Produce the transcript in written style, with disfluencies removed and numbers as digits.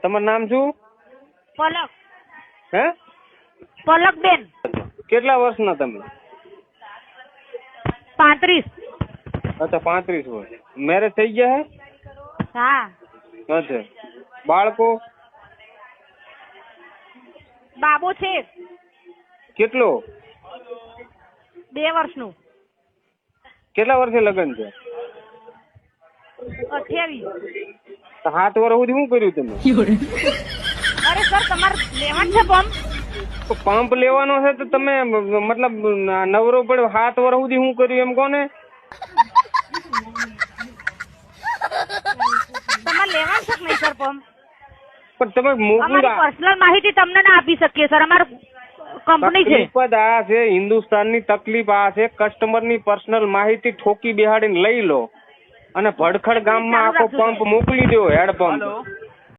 તમારું નામ શું? પલક. હે? પલકબેન. કેટલા વર્ષના તમે? 35. અચ્છા 35 વર્ષ. મેરેજ થઈ ગયા હે? હા. અચ્છા. બાળકો? બાબો છે કેટલો? 2 વર્ષનું. કેટલા વર્ષે લગ્ન છે? 28. તો 7 વર્ષ સુધી શું કર્યું તમે? અરે સર તમારે લેવાનું છે પંપ? તો પંપ લેવાનો છે તો તમે મતલબ નવરો પડ્યો 7 વર્ષ સુધી શું કર્યું એમ કોને? તમારે લેવાનું છે કે નહીં સર પંપ? પણ તમે અમારી પર્સનલ માહિતી તમને ના આપી શકીએ સર. અમારું કંપની છે. તકલીફ જ આ છે, હિન્દુસ્તાનની તકલીફ આ છે, કસ્ટમરની પર્સનલ માહિતી ઠોકી બેહાડીને લઈ લો અને ભડખડ ગામમાં આખો પંપ મોકલી દો, હેડ પંપ.